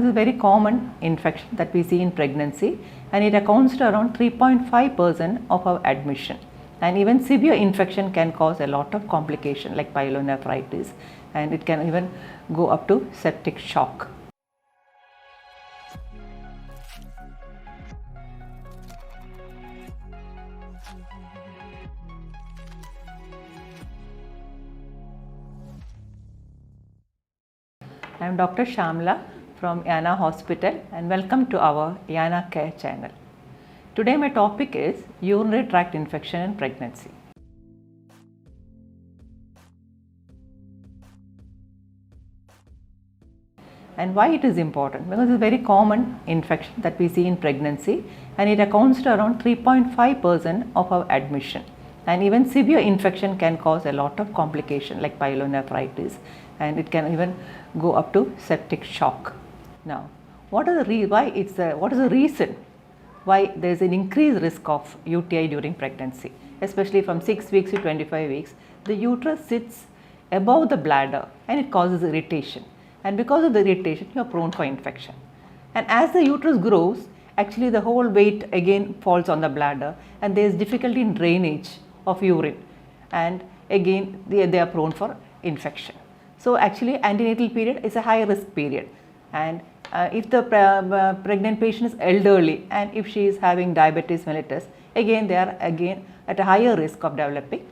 because it's a very common infection that we see in pregnancy, and it accounts to around 3.5% of our admission. And even severe infection can cause a lot of complication like pyelonephritis, and it can even go up to septic shock. I am Dr. Shamla from Yana Hospital, and welcome to our Yana Care channel. Today my topic is urinary tract infection in pregnancy. And why it is important? Because it's a very common infection that we see in pregnancy, and it accounts to around 3.5% of our admission. And even severe infection can cause a lot of complication like pyelonephritis, and it can even go up to septic shock. Now, what is the reason why there is an increased risk of UTI during pregnancy, especially from 6 weeks to 25 weeks? The uterus sits above the bladder and it causes irritation, and because of the irritation you are prone for infection. And as the uterus grows, actually the whole weight again falls on the bladder, and there is difficulty in drainage of urine, and again they are prone for infection. So actually antenatal period is a high risk period, and if the pregnant patient is elderly and if she is having diabetes mellitus, again they are at a higher risk of developing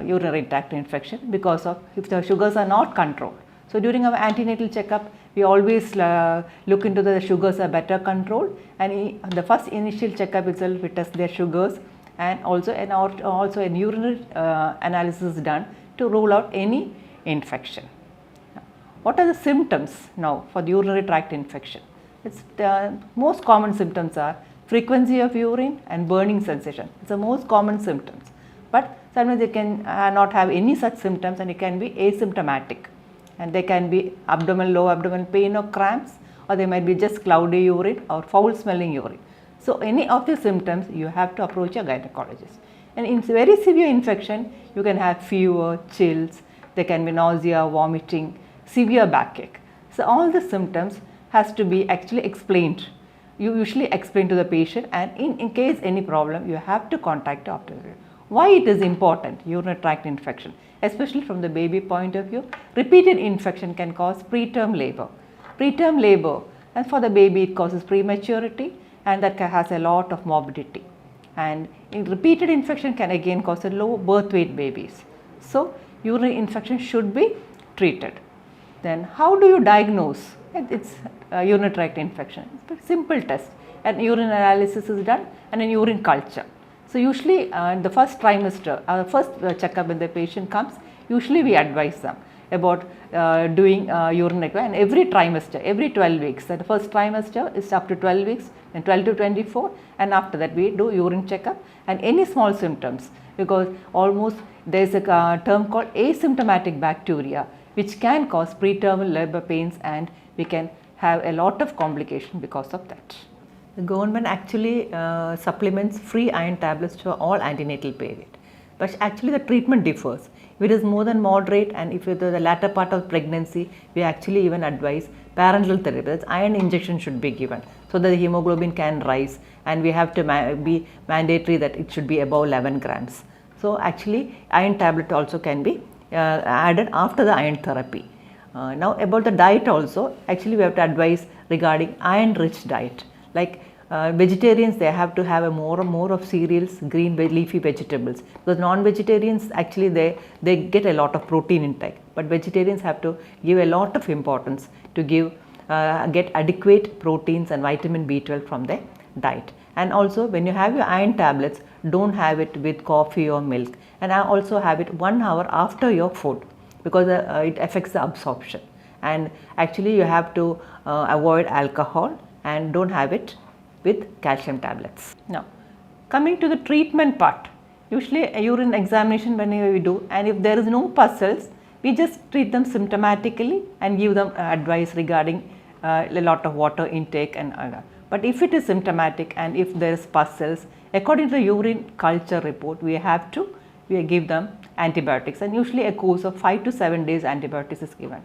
urinary tract infection because of if the sugars are not controlled. So during our antenatal checkup, we always look into the sugars are better controlled, and the first initial checkup itself we test their sugars, and also a urinary analysis done to rule out any infection. What are the symptoms now for the urinary tract infection? The most common symptoms are frequency of urine and burning sensation. It's the most common symptoms, but sometimes they can not have any such symptoms, and it can be asymptomatic, and they can be low abdominal pain or cramps, or they might be just cloudy urine or foul smelling urine. So any of the symptoms you have to approach a gynecologist. And in very severe infection, you can have fever, chills, there can be nausea, vomiting, severe backache. So all the symptoms has to be actually explained. You usually explain to the patient, and in case any problem, you have to contact the doctor. Why it is important, urinary tract infection, especially from the baby point of view? Repeated infection can cause preterm labor. Preterm labor, and for the baby it causes prematurity, and that has a lot of morbidity. And repeated infection can again cause a low birth weight babies. So urinary infection should be treated. Then how do you diagnose? It's urinary tract infection. It's a simple test. An urine analysis is done and a urine culture. So usually in the first trimester, first checkup when the patient comes, usually we advise them about doing urine echo, and every trimester, every 12 weeks. So the first trimester is up to 12 weeks, and 12 to 24, and after that we do urine checkup and any small symptoms, because almost there is a term called asymptomatic bacteria which can cause preterm labor pains, and we can have a lot of complication because of that. The government actually supplements free iron tablets for all antenatal period, but actually the treatment differs. If it is more than moderate, and if it is the latter part of pregnancy, we actually even advise parenteral therapy. That's iron injection should be given so that the hemoglobin can rise, and we have to be mandatory that it should be above 11 grams. So actually iron tablet also can be added after the iron therapy. Now about the diet also, actually we have to advise regarding iron rich diet. Like vegetarians, they have to have a more of cereals, green leafy vegetables, because non-vegetarians actually they get a lot of protein intake, but vegetarians have to give a lot of importance to get adequate proteins and vitamin B12 from their diet. And also when you have your iron tablets, don't have it with coffee or milk, and also have it 1 hour after your food, because it affects the absorption. And actually you have to avoid alcohol, and don't have it with calcium tablets. Now coming to the treatment part, usually a urine examination whenever we do, and if there is no pustules, we just treat them symptomatically and give them advice regarding a lot of water intake and but if it is symptomatic and if there is pustules, according to the urine culture report, we give them antibiotics, and usually a course of 5 to 7 days antibiotics is given.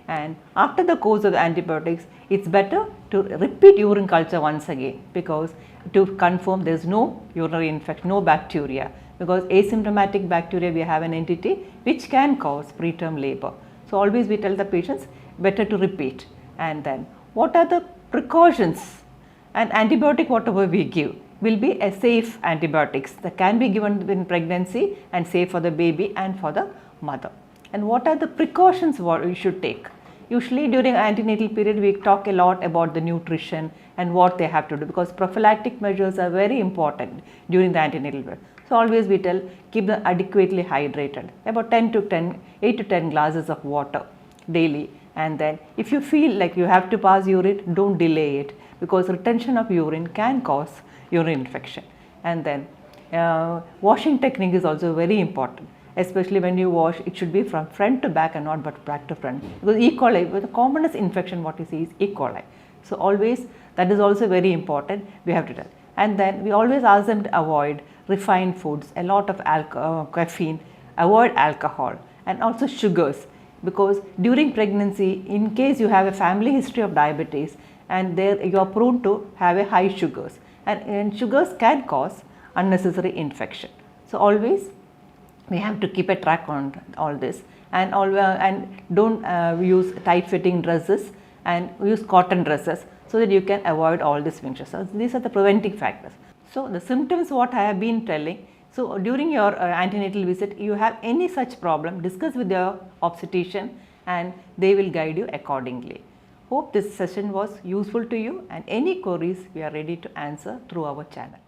And after the course of the antibiotics, it's better to repeat urine culture once again, because to confirm there is no urinary infection, no bacteria, because asymptomatic bacteria, we have an entity which can cause preterm labor. So always we tell the patients better to repeat. And then what are the precautions? An antibiotic whatever we give will be a safe antibiotics that can be given in pregnancy and safe for the baby and for the mother. And what are the precautions what we should take? Usually during antenatal period we talk a lot about the nutrition and what they have to do, because prophylactic measures are very important during the antenatal period. So always we tell keep them adequately hydrated, about 8 to 10 glasses of water daily. And then if you feel like you have to pass urine, don't delay it, because retention of urine can cause urine infection. And then washing technique is also very important, especially when you wash, it should be from front to back and not but back to front, because E. coli, the commonest infection what you see is E. coli. So always that is also very important, we have to tell. And then we always ask them to avoid refined foods, a lot of caffeine, avoid alcohol and also sugars, because during pregnancy, in case you have a family history of diabetes, and there you are prone to have a high sugars, and sugars can cause unnecessary infection. So always we have to keep a track on all this, and don't use tight fitting dresses, and use cotton dresses, so that you can avoid all these infections. So these are the preventing factors. So the symptoms what I have been telling. So during your antenatal visit, you have any such problem, discuss with your obstetrician and they will guide you accordingly. Hope this session was useful to you, and any queries we are ready to answer through our channel.